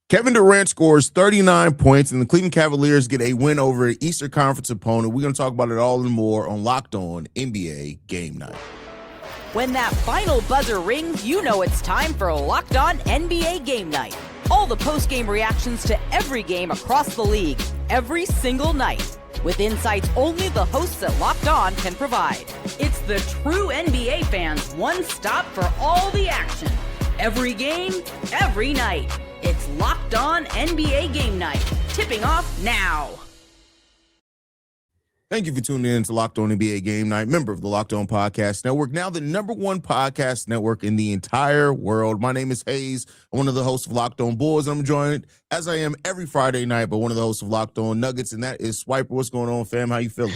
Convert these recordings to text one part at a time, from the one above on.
Kevin Durant scores 39 points, and the Cleveland Cavaliers get a win over an Eastern Conference opponent. We're going to talk about it all and more on Locked On NBA Game Night. When that final buzzer rings, you know it's time for Locked On NBA Game Night. All the post-game reactions to every game across the league, every single night, with insights only the hosts at Locked On can provide. It's the true NBA fans' one stop for all the action. Every game, every night. It's Locked On NBA Game Night, tipping off now. Thank you for tuning in to Locked On NBA Game Night, member of the Locked On Podcast Network, now the #1 podcast network in the entire world. My name is Haize. I'm one of the hosts of Locked On Bulls. I'm joined, as I am every Friday night, by one of the hosts of Locked On Nuggets, and that is Swipa. What's going on, fam? How you feeling?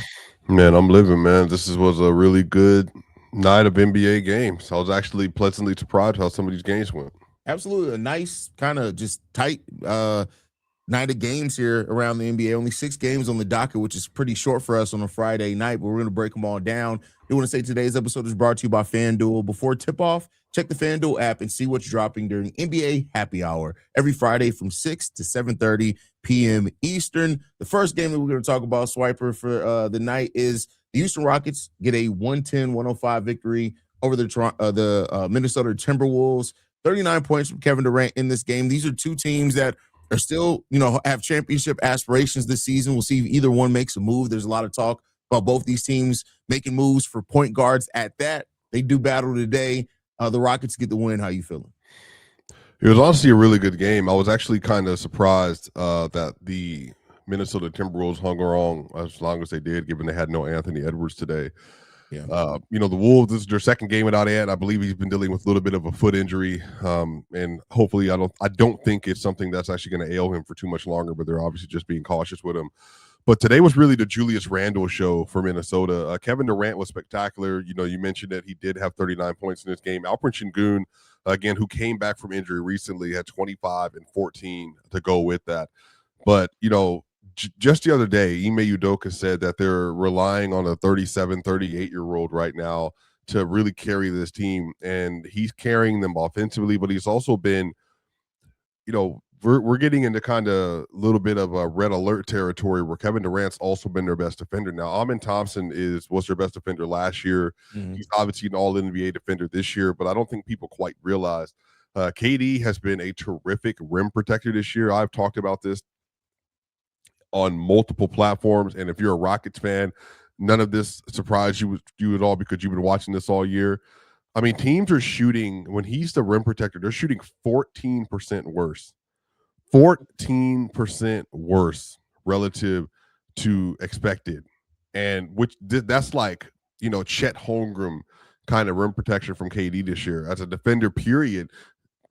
Man, I'm living, man. This was a really good night of NBA games. I was actually pleasantly surprised how some of these games went. Absolutely. A nice, kind of just tight night of games here around the NBA. Only 6 games on the docket, which is pretty short for us on a Friday night, but we're going to break them all down. I want to say today's episode is brought to you by FanDuel. Before tip-off, check the FanDuel app and see what's dropping during NBA Happy Hour every Friday from 6 to 7:30 p.m. Eastern. The first game that we're going to talk about, Swiper, for the night is the Houston Rockets get a 110-105 victory over the Minnesota Timberwolves. 39 points from Kevin Durant in this game. These are two teams that are still, have championship aspirations this season. We'll see if either one makes a move. There's a lot of talk about both these teams making moves for point guards at that. They do battle today. The Rockets get the win. How you feeling? It was honestly a really good game. I was actually kind of surprised that the Minnesota Timberwolves hung around as long as they did, given they had no Anthony Edwards today. Yeah. The Wolves, this is their second game without Ant. I believe he's been dealing with a little bit of a foot injury. And hopefully I don't think it's something that's actually going to ail him for too much longer, but they're obviously just being cautious with him. But today was really the Julius Randle show for Minnesota. Kevin Durant was spectacular. You mentioned that he did have 39 points in this game. Alperen Sengun, again, who came back from injury recently, had 25 and 14 to go with that. But, just the other day, Ime Udoka said that they're relying on a 37, 38-year-old right now to really carry this team. And he's carrying them offensively, but he's also been, we're getting into kind of a little bit of a red alert territory where Kevin Durant's also been their best defender. Now, Amen Thompson was their best defender last year. Mm-hmm. He's obviously an all-NBA defender this year, but I don't think people quite realize KD has been a terrific rim protector this year. I've talked about this on multiple platforms, and if you're a Rockets fan, none of this surprised you at all because you've been watching this all year. I mean, teams are shooting, when he's the rim protector, they're shooting 14% worse. 14% worse relative to expected. And that's like, Chet Holmgren kind of rim protection from KD this year. As a defender, period,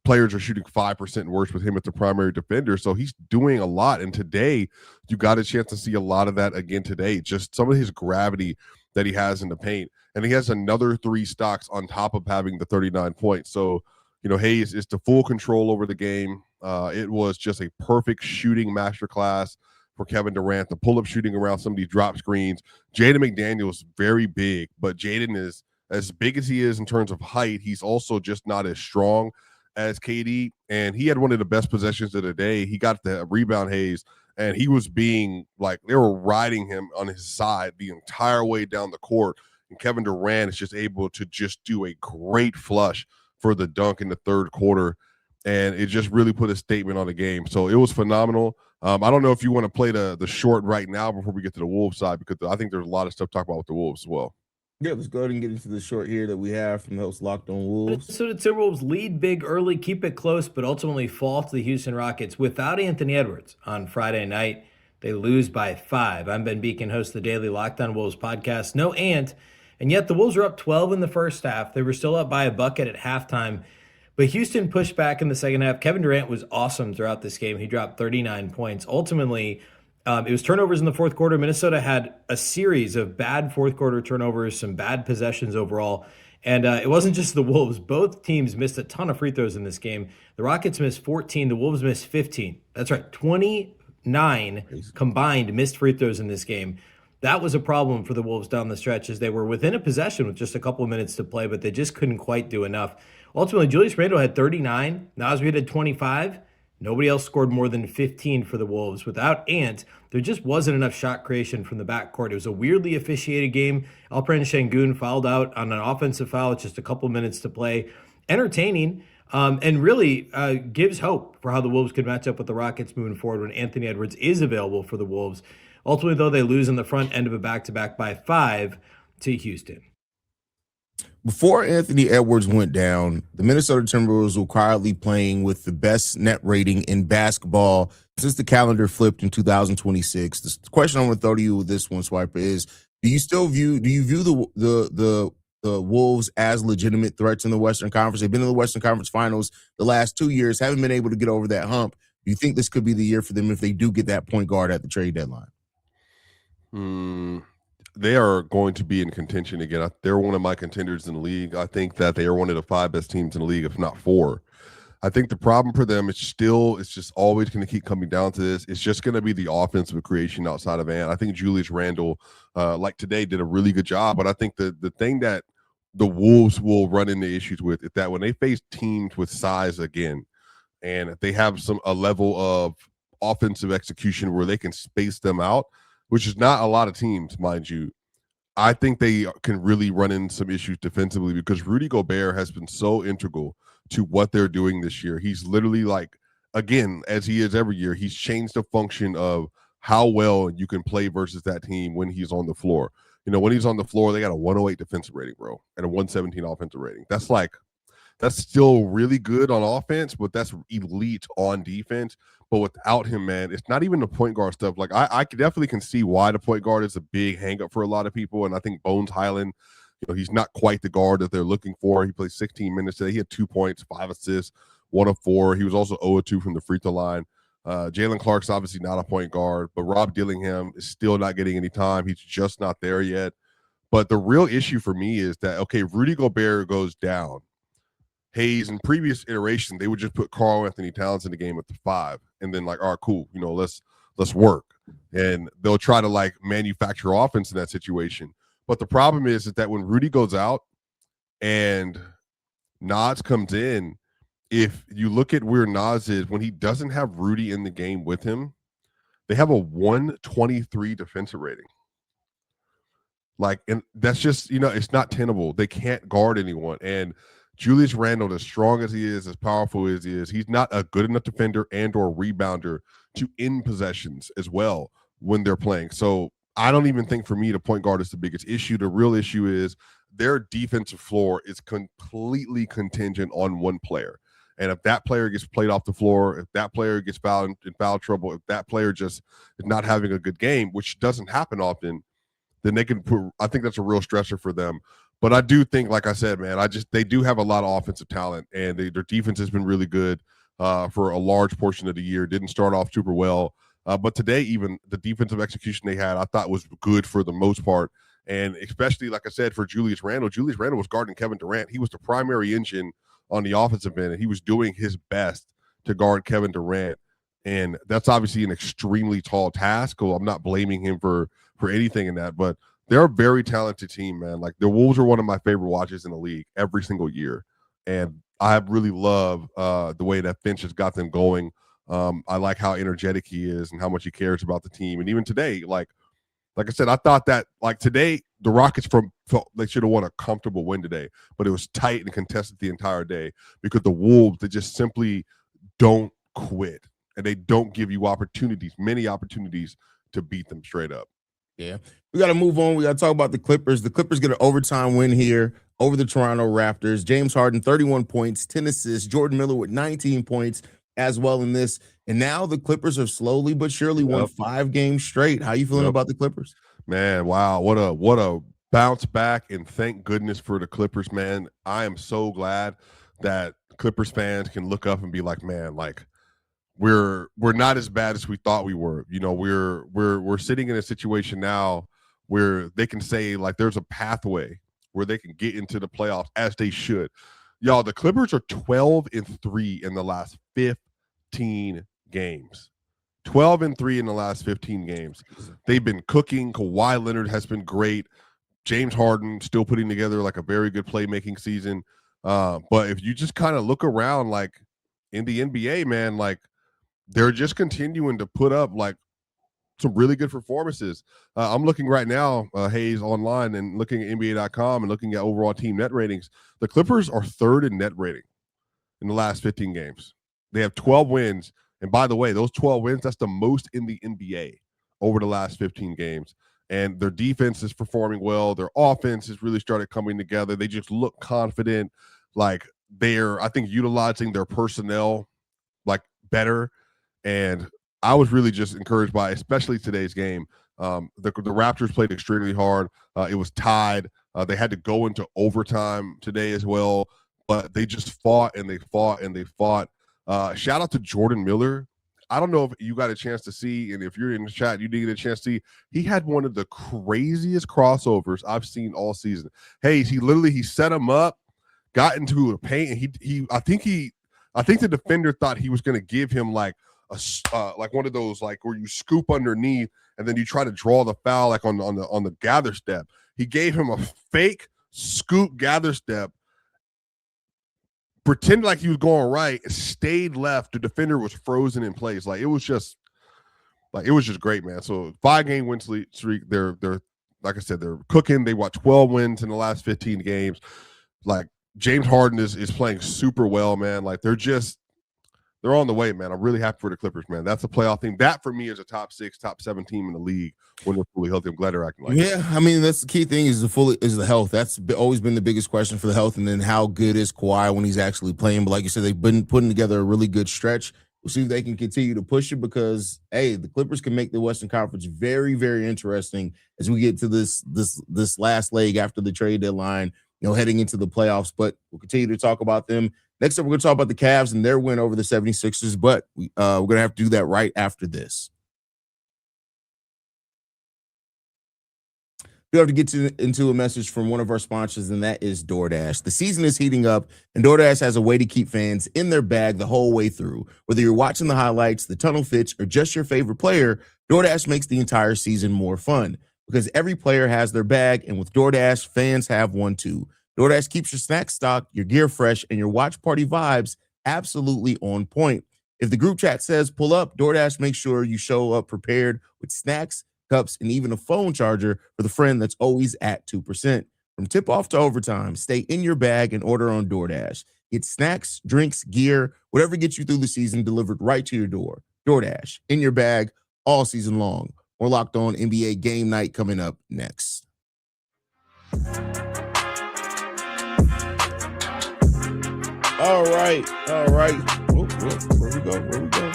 players are shooting 5% worse with him as the primary defender. So he's doing a lot. And today, you got a chance to see a lot of that again today. Just some of his gravity that he has in the paint. And he has another 3 stocks on top of having the 39 points. So, Haize is the full control over the game. It was just a perfect shooting masterclass for Kevin Durant. The pull-up shooting around some of these drop screens. Jaden McDaniels, very big. But Jaden is, as big as he is in terms of height, he's also just not as strong as KD, and he had one of the best possessions of the day. He got the rebound, Haize, and he was being like, they were riding him on his side the entire way down the court, and Kevin Durant is just able to just do a great flush for the dunk in the third quarter, and it just really put a statement on the game. So it was phenomenal. I don't know if you want to play the short right now before we get to the Wolves side, because I think there's a lot of stuff to talk about with the Wolves as well. Yeah, let's go ahead and get into the short here that we have from the host Locked On Wolves. So the Timberwolves lead big early, keep it close, but ultimately fall to the Houston Rockets without Anthony Edwards on Friday night. They lose by 5. I'm Ben Beacon, host of the daily Locked On Wolves podcast. No Ant, and yet the Wolves were up 12 in the first half. They were still up by a bucket at halftime, but Houston pushed back in the second half. Kevin Durant was awesome throughout this game. He dropped 39 points. Ultimately, it was turnovers in the fourth quarter. Minnesota had a series of bad fourth quarter turnovers, some bad possessions overall. And it wasn't just the Wolves. Both teams missed a ton of free throws in this game. The Rockets missed 14. The Wolves missed 15. That's right, 29 combined missed free throws in this game. That was a problem for the Wolves down the stretch, as they were within a possession with just a couple of minutes to play, but they just couldn't quite do enough. Ultimately, Julius Randle had 39. Naz Reid had 25. Nobody else scored more than 15 for the Wolves. Without Ant, there just wasn't enough shot creation from the backcourt. It was a weirdly officiated game. Alperen Şengün fouled out on an offensive foul with just a couple minutes to play. Entertaining, and really gives hope for how the Wolves could match up with the Rockets moving forward when Anthony Edwards is available for the Wolves. Ultimately, though, they lose in the front end of a back-to-back by 5 to Houston. Before Anthony Edwards went down, the Minnesota Timberwolves were quietly playing with the best net rating in basketball since the calendar flipped in 2026. The question I'm going to throw to you with this one, Swiper, is do you view the Wolves as legitimate threats in the Western Conference? They've been in the Western Conference Finals the last 2 years, haven't been able to get over that hump. Do you think this could be the year for them if they do get that point guard at the trade deadline? They are going to be in contention again. They're one of my contenders in the league. I think that they are one of the 5 best teams in the league, if not 4. I think the problem for them is it's just always going to keep coming down to this. It's just going to be the offensive creation outside of Ant. I think Julius Randle, like today, did a really good job. But I think the thing that the Wolves will run into issues with is that when they face teams with size again, and if they have a level of offensive execution where they can space them out, which is not a lot of teams, mind you, I think they can really run into some issues defensively because Rudy Gobert has been so integral to what they're doing this year. He's literally again, as he is every year, he's changed the function of how well you can play versus that team when he's on the floor. When he's on the floor, they got a 108 defensive rating, bro, and a 117 offensive rating. That's still really good on offense, but that's elite on defense. But without him, man, it's not even the point guard stuff. I definitely can see why the point guard is a big hang-up for a lot of people. And I think Bones Highland, he's not quite the guard that they're looking for. He played 16 minutes today. He had 2 points, 5 assists, 1 of 4. He was also 0 of 2 from the free throw line. Jalen Clark's obviously not a point guard, but Rob Dillingham is still not getting any time. He's just not there yet. But the real issue for me is that, okay, Rudy Gobert goes down. Haize, in previous iterations, they would just put Karl Anthony Towns in the game at the 5, and then all right, cool, let's work, and they'll try to manufacture offense in that situation. But the problem is that when Rudy goes out and Nas comes in, if you look at where Nas is when he doesn't have Rudy in the game with him, they have a 123 defensive rating. And that's just it's not tenable. They can't guard anyone, and Julius Randle, as strong as he is, as powerful as he is, he's not a good enough defender and or rebounder to end possessions as well when they're playing. So I don't even think for me the point guard is the biggest issue. The real issue is their defensive floor is completely contingent on one player. And if that player gets played off the floor, if that player gets fouled in foul trouble, if that player just is not having a good game, which doesn't happen often, then I think that's a real stressor for them. But I do think, like I said, man, they do have a lot of offensive talent, and their defense has been really good for a large portion of the year. Didn't start off super well, but today, even the defensive execution they had, I thought was good for the most part, and especially, like I said, for Julius Randle. Julius Randle was guarding Kevin Durant. He was the primary engine on the offensive end, and he was doing his best to guard Kevin Durant, and that's obviously an extremely tall task. So I'm not blaming him for anything in that, but they're a very talented team, man. The Wolves are one of my favorite watches in the league every single year. And I really love the way that Finch has got them going. I like how energetic he is and how much he cares about the team. And even today, like I said, I thought that today, the Rockets felt they should have won a comfortable win today, but it was tight and contested the entire day because the Wolves, they just simply don't quit. And they don't give you many opportunities to beat them straight up. Yeah. We got to move on. We got to talk about the Clippers. The Clippers get an overtime win here over the Toronto Raptors. James Harden, 31 points, 10 assists. Jordan Miller with 19 points as well in this. And now the Clippers have slowly but surely won 5 games straight. How you feeling about the Clippers? Man, wow. What a bounce back, and thank goodness for the Clippers, man. I am so glad that Clippers fans can look up and be like, man, we're not as bad as we thought we were. We're sitting in a situation now where they can say there's a pathway where they can get into the playoffs as they should. Y'all, the Clippers are 12-3 in the last 15 games. 12-3 in the last 15 games. They've been cooking. Kawhi Leonard has been great. James Harden still putting together a very good playmaking season. But if you just kind of look around in the NBA, man, they're just continuing to put up like some really good performances. I'm looking right now, Haize, online and looking at NBA.com and looking at overall team net ratings. The Clippers are third in net rating in the last 15 games. They have 12 wins. And by the way, those 12 wins, that's the most in the NBA over the last 15 games. And their defense is performing well. Their offense has really started coming together. They just look confident. Like they're, I think, utilizing their personnel like better. And I was really just encouraged by, especially today's game. The Raptors played extremely hard. It was tied. They had to go into overtime today as well, but they just fought and they fought and they fought. Shout out to Jordan Miller. I don't know if you got a chance to see, and if you're in the chat, you didn't get a chance to see. He had one of the craziest crossovers I've seen all season. Hey, he set him up, got into a paint, and I think the defender thought he was going to give him like like one of those like where you scoop underneath and then you try to draw the foul like on the gather step. He gave him a fake scoop gather step, pretended like he was going right, stayed left. The defender was frozen in place. Like it was just great, man. So 5-game win streak. They're like I said, they're cooking. They got 12 wins in the last 15 games. Like James Harden is playing super well, man. Like they're on the way, man. I'm really happy for the Clippers, man. That's a playoff team. That for me is a top 6, top 7 team in the league when they're fully healthy. I'm glad they're acting like that. Yeah, I mean that's the key thing is the health. That's always been the biggest question for the health, and then how good is Kawhi when he's actually playing. But like you said, they've been putting together a really good stretch. We'll see if they can continue to push it because hey, the Clippers can make the Western Conference very, very interesting as we get to this last leg after the trade deadline. Heading into the playoffs. But we'll continue to talk about them. Next up, we're going to talk about the Cavs and their win over the 76ers, but we're going to have to do that right after this. We have to get into a message from one of our sponsors, and that is DoorDash. The season is heating up, and DoorDash has a way to keep fans in their bag the whole way through. Whether you're watching the highlights, the tunnel fits, or just your favorite player, DoorDash makes the entire season more fun because every player has their bag, and with DoorDash, fans have one too. DoorDash keeps your snack stocked, your gear fresh, and your watch party vibes absolutely on point. If the group chat says pull up, DoorDash makes sure you show up prepared with snacks, cups, and even a phone charger for the friend that's always at 2%. From tip-off to overtime, stay in your bag and order on DoorDash. Get snacks, drinks, gear, whatever gets you through the season delivered right to your door. DoorDash, in your bag all season long. We're locked on NBA game night coming up next. All right. Where we go?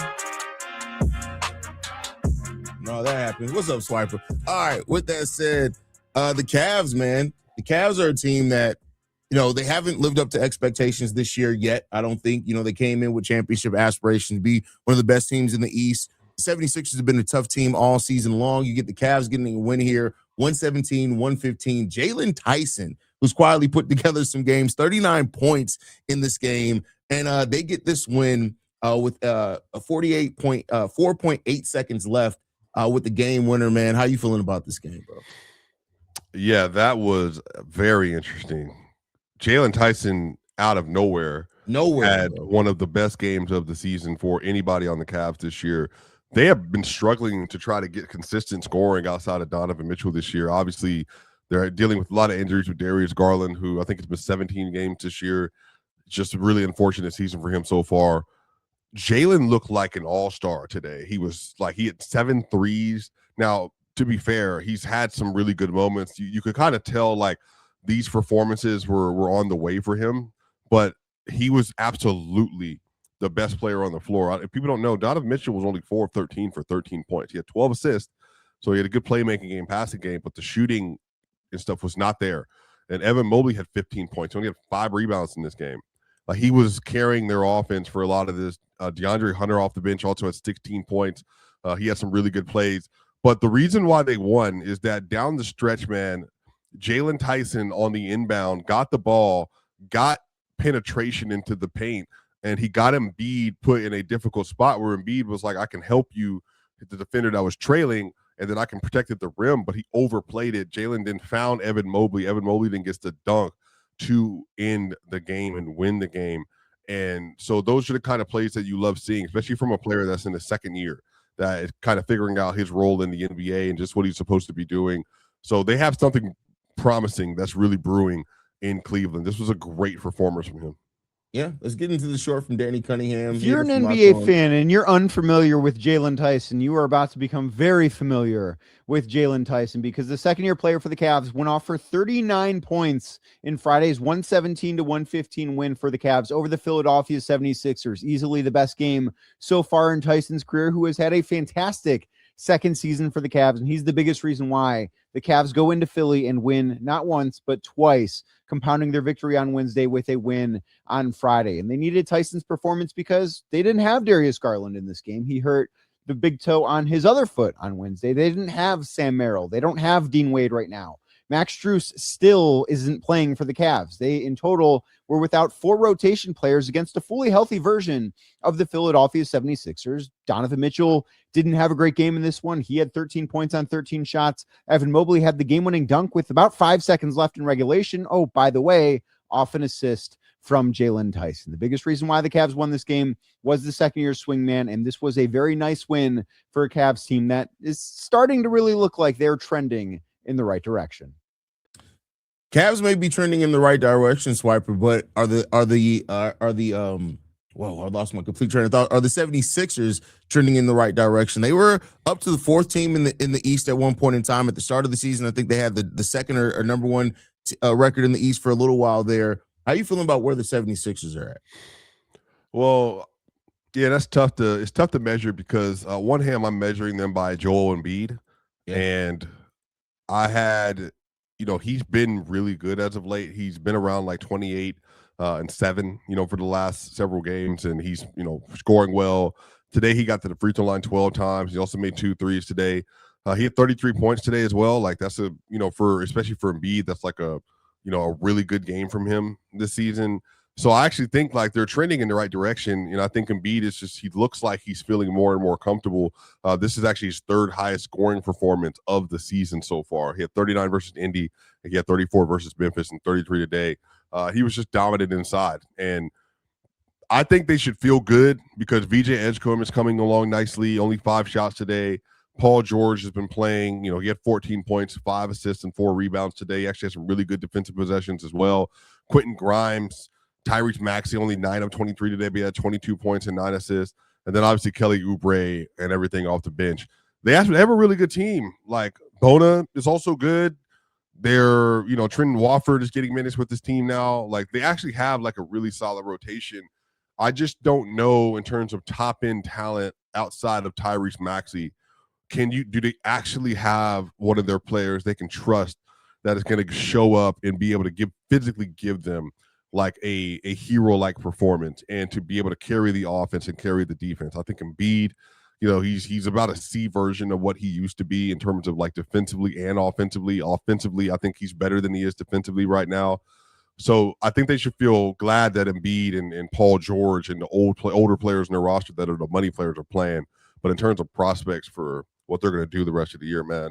No, that happened. What's up, Swiper? All right. With that said, the Cavs, man. The Cavs are a team that, they haven't lived up to expectations this year yet. I don't think, they came in with championship aspirations to be one of the best teams in the East. The 76ers have been a tough team all season long. You get the Cavs getting a win here, 117-115. Jaylon Tyson, who's quietly put together some games, 39 points in this game. And they get this win with a 4.8 seconds left with the game winner, man. How you feeling about this game, bro? Yeah, that was very interesting. Jaylon Tyson out of nowhere had one of the best games of the season for anybody on the Cavs this year. They have been struggling to try to get consistent scoring outside of Donovan Mitchell this year. Obviously, they're dealing with a lot of injuries with Darius Garland, who I think has been 17 games this year. Just a really unfortunate season for him so far. Jaylon looked like an all-star today. He had 7 threes. Now, to be fair, he's had some really good moments. You could kind of tell like these performances were on the way for him, but he was absolutely the best player on the floor. If people don't know, Donovan Mitchell was only 4 of 13 for 13 points. He had 12 assists, so he had a good playmaking game, passing game, but the shooting and stuff was not there. And Evan Mobley had 15 points. He only had 5 rebounds in this game. Like he was carrying their offense for a lot of this. DeAndre Hunter off the bench also had 16 points. He had some really good plays. But the reason why they won is that down the stretch, man, Jaylon Tyson on the inbound got the ball, got penetration into the paint, and he got Embiid put in a difficult spot where Embiid was like, I can help you hit the defender that was trailing, and then I can protect at the rim, but he overplayed it. Jaylon then found Evan Mobley. Evan Mobley then gets the dunk to end the game and win the game. And so those are the kind of plays that you love seeing, especially from a player that's in the second year, that is kind of figuring out his role in the NBA and just what he's supposed to be doing. So they have something promising that's really brewing in Cleveland. This was a great performance from him. Yeah, let's get into the short from Danny Cunningham. If you're an NBA fan and you're unfamiliar with Jaylon Tyson, you are about to become very familiar with Jaylon Tyson, because the second-year player for the Cavs went off for 39 points in Friday's 117-115 win for the Cavs over the Philadelphia 76ers. Easily the best game so far in Tyson's career, who has had a fantastic second season for the Cavs, and he's the biggest reason why the Cavs go into Philly and win not once but twice, compounding their victory on Wednesday with a win on Friday. And they needed Tyson's performance because they didn't have Darius Garland in this game. He hurt the big toe on his other foot on Wednesday. They didn't have Sam Merrill. They don't have Dean Wade right now. Max Strus still isn't playing for the Cavs. They, in total, were without 4 rotation players against a fully healthy version of the Philadelphia 76ers. Donovan Mitchell didn't have a great game in this one. He had 13 points on 13 shots. Evan Mobley had the game-winning dunk with about 5 seconds left in regulation. Oh, by the way, off an assist from Jaylon Tyson. The biggest reason why the Cavs won this game was the second-year swingman, and this was a very nice win for a Cavs team that is starting to really look like they're trending in the right direction. Cavs may be trending in the right direction, Swiper, but are the whoa, I lost my complete train of thought. Are the 76ers trending in the right direction? They were up to the 4th team in the East at one point in time at the start of the season. I think they had the second or number one record in the East for a little while there. How are you feeling about where the 76ers are at? Well, yeah, it's tough to measure because one hand I'm measuring them by Joel Embiid, and I had, he's been really good as of late. He's been around like 28 and 7, for the last several games, and he's, scoring well. Today he got to the free throw line 12 times. He also made 2 threes today. He had 33 points today as well. Like that's especially for Embiid, that's like a really good game from him this season. So I actually think like they're trending in the right direction. I think Embiid he looks like he's feeling more and more comfortable. This is actually his 3rd highest scoring performance of the season so far. He had 39 versus Indy, and he had 34 versus Memphis and 33 today. He was just dominant inside. And I think they should feel good because VJ Edgecombe is coming along nicely. Only 5 shots today. Paul George has been playing. He had 14 points, 5 assists, and 4 rebounds today. He actually had some really good defensive possessions as well. Quentin Grimes, Tyrese Maxey, only 9 of 23 today, but he had 22 points and 9 assists. And then obviously Kelly Oubre and everything off the bench. They have a really good team. Like Bona is also good. They're, Trenton Wofford is getting minutes with this team now. Like they actually have like a really solid rotation. I just don't know in terms of top end talent outside of Tyrese Maxey. Do they actually have one of their players they can trust that is going to show up and be able to physically give them like a hero-like performance and to be able to carry the offense and carry the defense? I think Embiid, he's about a C version of what he used to be in terms of like defensively and offensively. Offensively, I think he's better than he is defensively right now. So I think they should feel glad that Embiid and Paul George and the older players in their roster that are the money players are playing. But in terms of prospects for what they're going to do the rest of the year, man,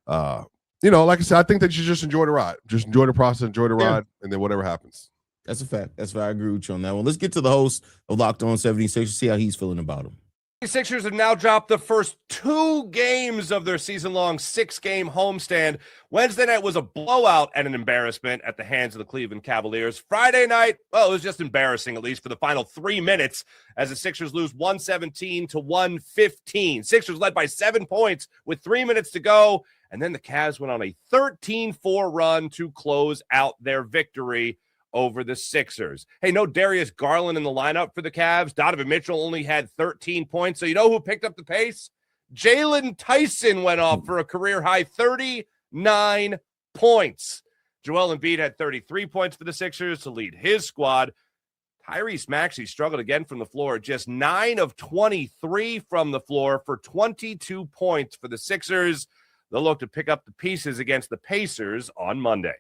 like I said, I think that you just enjoy the ride. Just enjoy the process, enjoy the ride, and then whatever happens. That's a fact. I agree with you on that one. Let's get to the host of Locked On 76ers, see how he's feeling about him. The Sixers have now dropped the first 2 games of their season-long 6-game homestand. Wednesday night was a blowout and an embarrassment at the hands of the Cleveland Cavaliers. Friday night, well, it was just embarrassing, at least for the final 3 minutes, as the Sixers lose 117-115. Sixers led by 7 points with 3 minutes to go, and then the Cavs went on a 13-4 run to close out their victory over the Sixers. Hey, no Darius Garland in the lineup for the Cavs. Donovan Mitchell only had 13 points. So you know who picked up the pace? Jaylon Tyson went off for a career-high 39 points. Joel Embiid had 33 points for the Sixers to lead his squad. Tyrese Maxey struggled again from the floor, just 9 of 23 from the floor for 22 points for the Sixers. They'll look to pick up the pieces against the Pacers on Monday.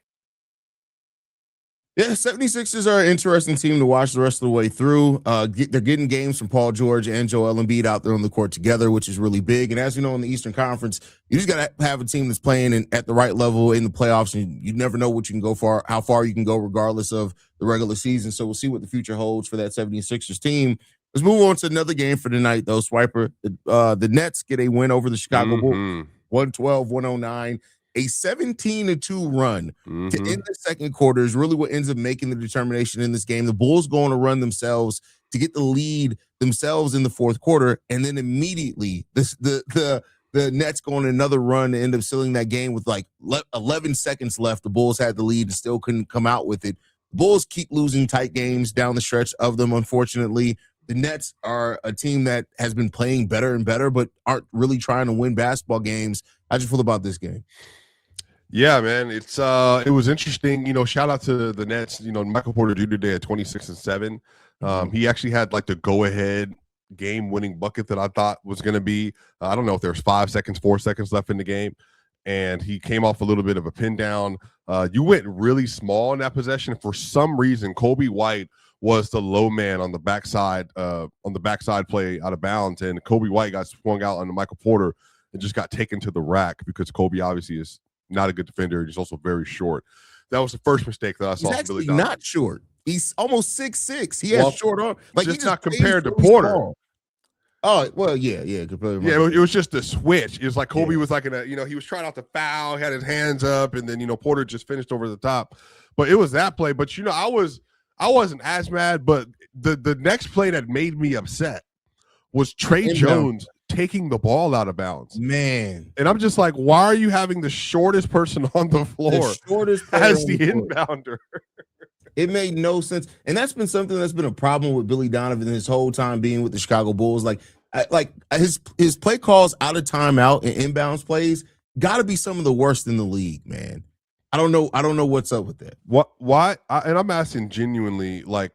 Yeah, 76ers are an interesting team to watch the rest of the way through. They're getting games from Paul George and Joel Embiid out there on the court together, which is really big. And as you know, in the Eastern Conference, you just got to have a team that's playing at the right level in the playoffs, and you never know what you can go for, how far you can go regardless of the regular season. So we'll see what the future holds for that 76ers team. Let's move on to another game for tonight, though, Swiper. The Nets get a win over the Chicago Bulls, 112-109. A 17-2 run to end the second quarter is really what ends up making the determination in this game. The Bulls going to run themselves to get the lead themselves in the fourth quarter, and then immediately the Nets going another run to end up sealing that game with like 11 seconds left. The Bulls had the lead and still couldn't come out with it. The Bulls keep losing tight games down the stretch of them, unfortunately. The Nets are a team that has been playing better and better, but aren't really trying to win basketball games. How'd you feel about this game? Yeah, man, it was interesting. Shout out to the Nets. Michael Porter Jr. today at 26-7. He actually had like the go-ahead game-winning bucket that I thought was going to be. I don't know if there's 4 seconds left in the game, and he came off a little bit of a pin down. You went really small in that possession. For some reason, Kobe White was the low man on the backside play out of bounds, and Kobe White got swung out on Michael Porter and just got taken to the rack because Kobe obviously is not a good defender. He's also very short. That was the first mistake that I saw. He's actually not short. He's almost 6'6". He has short arms. Like just not compared to Porter. Small. Oh, well, yeah. It was just a switch. It was like Kobe was like he was trying out to foul, had his hands up, and then Porter just finished over the top. But it was that play. But I wasn't as mad. But the next play that made me upset was Trey Jones taking the ball out of bounds. Man. And I'm just like, why are you having the shortest person on the floor as the inbounder? It made no sense. And that's been something that's been a problem with Billy Donovan his whole time being with the Chicago Bulls. Like his play calls out of timeout and inbounds plays got to be some of the worst in the league, man. I don't know what's up with that. Why? And I'm asking genuinely, like,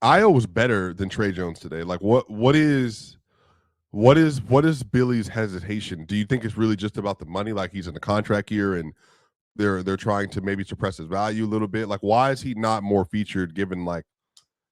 Io was better than Trey Jones today. Like, what is Billy's hesitation? Do you think it's really just about the money? Like he's in the contract year and they're trying to maybe suppress his value a little bit. Like, why is he not more featured given like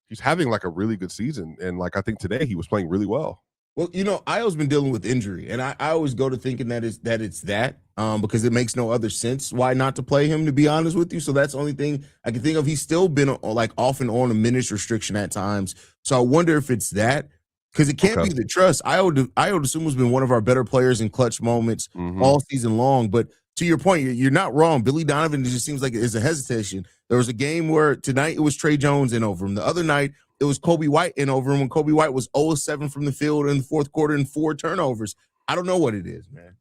he's having like a really good season? And like, I think today he was playing really well. Well, Io's been dealing with injury, and I always go to thinking that it's that because it makes no other sense why not to play him, to be honest with you. So that's the only thing I can think of. He's still been like off and on a minutes restriction at times. So I wonder if it's that. Because it can't be the trust. Io DeSumo has been one of our better players in clutch moments all season long. But to your point, you're not wrong. Billy Donovan, it just seems like it's a hesitation. There was a game where tonight it was Trey Jones in over him. The other night it was Kobe White in over him when Kobe White was 0-7 from the field in the fourth quarter and 4 turnovers. I don't know what it is, man.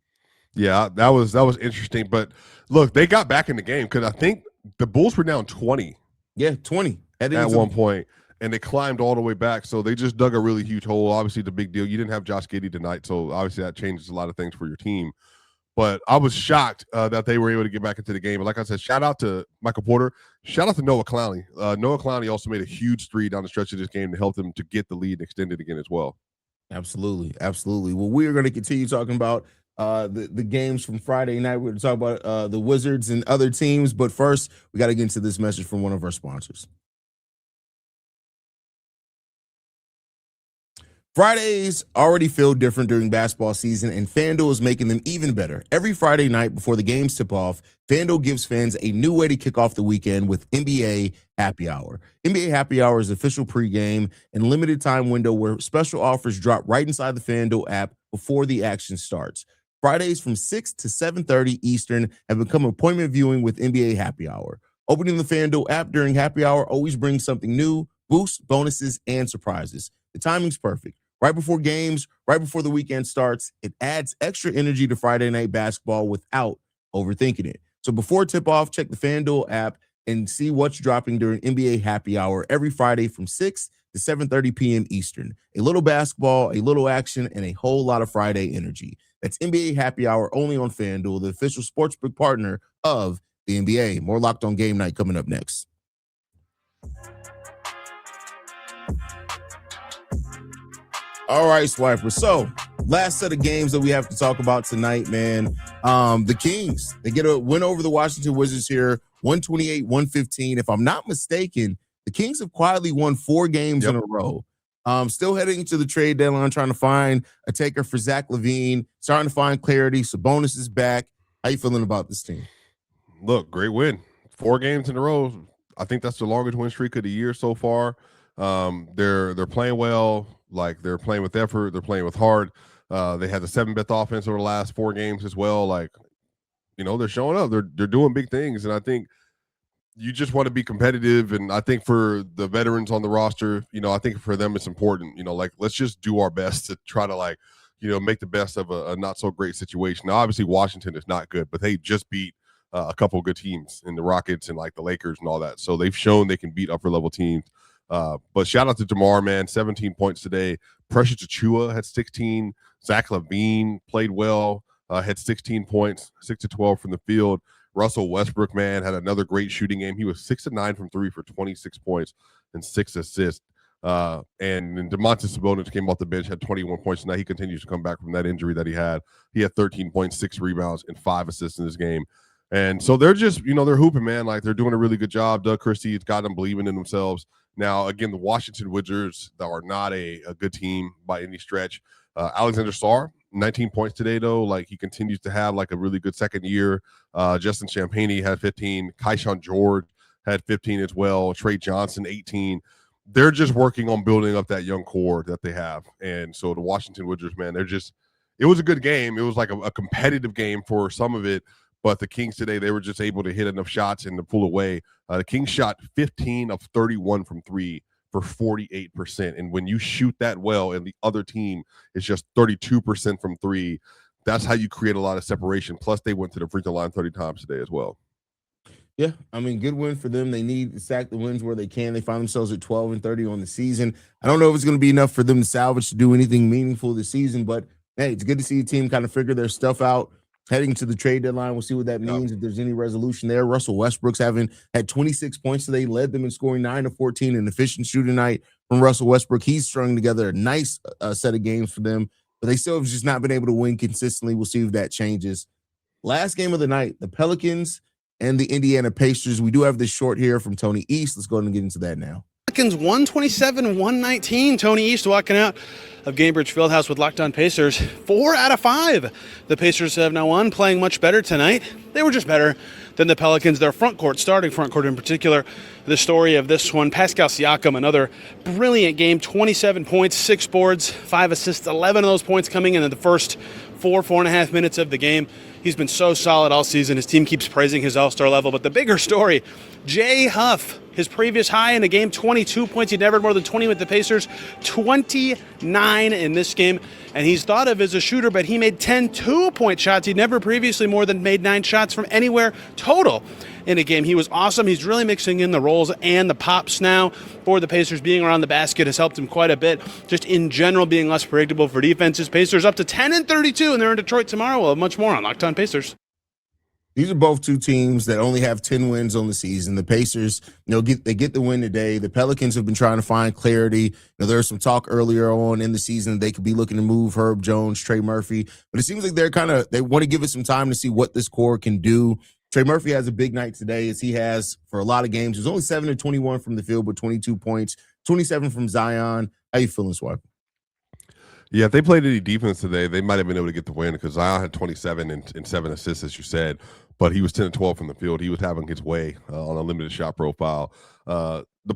Yeah, that was interesting. But look, they got back in the game because I think the Bulls were down 20. Yeah, 20 at one point. And they climbed all the way back. So they just dug a really huge hole. Obviously, the big deal. You didn't have Josh Giddey tonight. So obviously that changes a lot of things for your team. But I was shocked that they were able to get back into the game. And like I said, shout out to Michael Porter. Shout out to Noah Clowney. Noah Clowney also made a huge three down the stretch of this game to help them to get the lead and extend it again as well. Absolutely. Well, we are going to continue talking about the games from Friday night. We're going to talk about the Wizards and other teams. But first, we got to get into this message from one of our sponsors. Fridays already feel different during basketball season, and FanDuel is making them even better. Every Friday night before the games tip off, FanDuel gives fans a new way to kick off the weekend with NBA Happy Hour. NBA Happy Hour is official pregame and limited time window where special offers drop right inside the FanDuel app before the action starts. Fridays from 6 to 7:30 Eastern have become appointment viewing with NBA Happy Hour. Opening the FanDuel app during Happy Hour always brings something new, boosts, bonuses, and surprises. The timing's perfect. Right before games, right before the weekend starts, it adds extra energy to Friday night basketball without overthinking it. So before tip-off, check the FanDuel app and see what's dropping during NBA Happy Hour every Friday from 6 to 7:30 p.m. Eastern. A little basketball, a little action, and a whole lot of Friday energy. That's NBA Happy Hour only on FanDuel, the official sportsbook partner of the NBA. More Locked On Game Night coming up next. All right, Swiper. So, last set of games that we have to talk about tonight, man. The Kings, they get a win over the Washington Wizards here, 128, 115. If I'm not mistaken, the Kings have quietly won 4 games in a row. Still heading to the trade deadline, trying to find a taker for Zach LaVine, starting to find clarity. Sabonis is back. How you feeling about this team? Look, great win. 4 games in a row. I think that's the longest win streak of the year so far. They're playing well. Like, they're playing with effort. They're playing with heart. They had the 7th best offense over the last 4 games as well. Like, they're showing up. They're doing big things, and I think you just want to be competitive. And I think for the veterans on the roster, I think for them it's important. Let's just do our best to try to make the best of a not so great situation. Now, obviously, Washington is not good, but they just beat a couple of good teams in the Rockets and the Lakers and all that. So they've shown they can beat upper level teams. But shout out to DeMar, man, 17 points today. Precious Achiuwa had 16. Zach LaVine played well, had 16 points, 6 to 12 from the field. Russell Westbrook, man, had another great shooting game. He was 6 of 9 from 3 for 26 points and 6 assists. And Domantas Sabonis came off the bench, had 21 points tonight. He continues to come back from that injury that he had. He had 13 points, 6 rebounds, and 5 assists in this game. And so they're just, they're hooping, man. They're doing a really good job. Doug Christie has got them believing in themselves. Now, again, the Washington Wizards are not a good team by any stretch. Alexander Sarr, 19 points today, though. He continues to have a really good second year. Justin Champagnie had 15. Keyshawn George had 15 as well. Trey Johnson, 18. They're just working on building up that young core that they have. And so the Washington Wizards, man, it was a good game. It was a competitive game for some of it. But the Kings today, they were just able to hit enough shots and to pull away. The Kings shot 15 of 31 from 3 for 48%. And when you shoot that well and the other team is just 32% from 3, that's how you create a lot of separation. Plus, they went to the free throw line 30 times today as well. Yeah, good win for them. They need to stack the wins where they can. They find themselves at 12 and 30 on the season. I don't know if it's going to be enough for them to salvage to do anything meaningful this season, but hey, it's good to see a team kind of figure their stuff out. Heading to the trade deadline, we'll see what that means, if there's any resolution there. Russell Westbrook's had 26 points today, led them in scoring 9 of 14, an efficient shooting night from Russell Westbrook. He's strung together a nice set of games for them, but they still have just not been able to win consistently. We'll see if that changes. Last game of the night, the Pelicans and the Indiana Pacers. We do have this short here from Tony East. Let's go ahead and get into that now. Pelicans 127-119. Tony East walking out of Gainbridge Fieldhouse with Locked On Pacers. 4 out of 5. The Pacers have now won, playing much better tonight. They were just better than the Pelicans. Their starting front court in particular. The story of this one, Pascal Siakam, another brilliant game. 27 points, 6 boards, 5 assists, 11 of those points coming in the first 4.5 minutes of the game. He's been so solid all season. His team keeps praising his all-star level. But the bigger story, Jay Huff, his previous high in a game, 22 points. He'd never had more than 20 with the Pacers, 29 in this game. And he's thought of as a shooter, but he made 10 two-point shots. He'd never previously more than made 9 shots from anywhere total in a game. He was awesome. He's really mixing in the rolls and the pops now for the Pacers. Being around the basket has helped him quite a bit. Just in general, being less predictable for defenses. Pacers up to 10 and 32, and they're in Detroit tomorrow. We'll have much more on Locked On Pacers. These are both two teams that only have 10 wins on the season. The Pacers, they get the win today. The Pelicans have been trying to find clarity. There was some talk earlier on in the season that they could be looking to move Herb Jones, Trey Murphy, but it seems like they want to give it some time to see what this core can do. Trey Murphy has a big night today, as he has for a lot of games. He was only 7 of 21 from the field, but 22 points, 27 from Zion. How you feeling, Swipe? Yeah, if they played any defense today, they might have been able to get the win, because Zion had 27 and 7 assists, as you said, but he was 10 and 12 from the field. He was having his way on a limited shot profile. One of the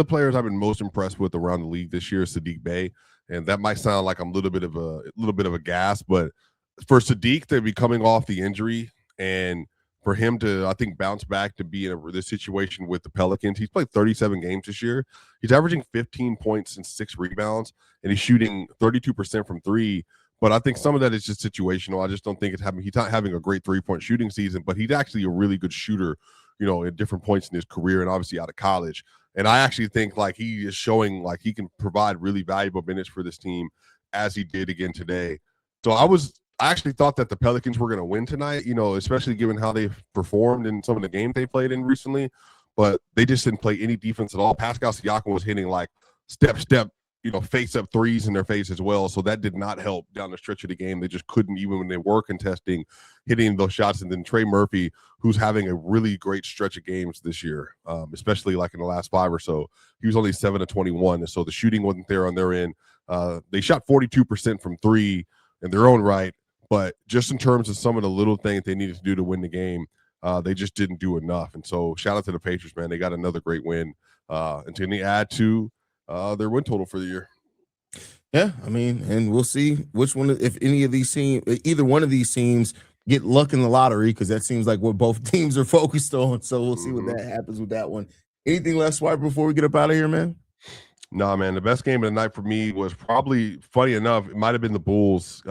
players I've been most impressed with around the league this year is Saddiq Bey, and that might sound like I'm a little bit of a gas, but for Saddiq to be coming off the injury and for him to, I think, bounce back to be in this situation with the Pelicans. He's played 37 games this year. He's averaging 15 points and 6 rebounds, and he's shooting 32% from 3. But I think some of that is just situational. I just don't think it's happening. He's not having a great 3-point shooting season, but he's actually a really good shooter, at different points in his career and obviously out of college. And I actually think he is showing he can provide really valuable minutes for this team, as he did again today. So I actually thought that the Pelicans were going to win tonight, especially given how they've performed in some of the games they played in recently. But they just didn't play any defense at all. Pascal Siakam was hitting step, face-up threes in their face as well. So that did not help down the stretch of the game. They just couldn't, even when they were contesting, hitting those shots. And then Trey Murphy, who's having a really great stretch of games this year, especially like in the last 5 or so, he was only 7 of 21. And so the shooting wasn't there on their end. They shot 42% from 3 in their own right, but just in terms of some of the little things they needed to do to win the game, they just didn't do enough. And so shout out to the Patriots, man. They got another great win. And to add to their win total for the year. Yeah, I mean, and we'll see which one, if any of these teams, either one of these teams get luck in the lottery, because that seems like what both teams are focused on. So we'll see what that happens with that one. Anything left, Swipe, before we get up out of here, man? Nah, man, the best game of the night for me was probably, funny enough, it might have been the Bulls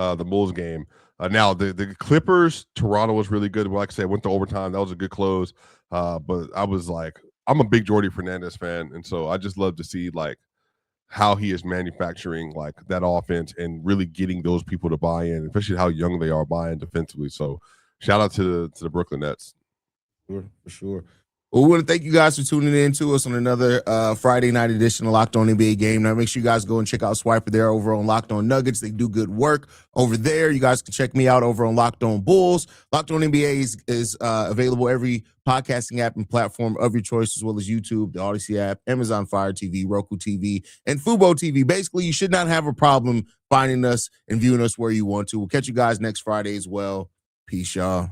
game. Now, the Clippers, Toronto was really good. Like I said, went to overtime. That was a good close. But I was like, I'm a big Jordy Fernandez fan, and so I just love to see like how he is manufacturing like that offense and really getting those people to buy in, especially how young they are buying defensively. So shout out to the Brooklyn Nets. For sure. Well, we want to thank you guys for tuning in to us on another Friday night edition of Locked On NBA Game. Now, make sure you guys go and check out Swiper there over on Locked On Nuggets. They do good work over there. You guys can check me out over on Locked On Bulls. Locked On NBA is available every podcasting app and platform of your choice, as well as YouTube, the Odyssey app, Amazon Fire TV, Roku TV, and Fubo TV. Basically, you should not have a problem finding us and viewing us where you want to. We'll catch you guys next Friday as well. Peace, y'all.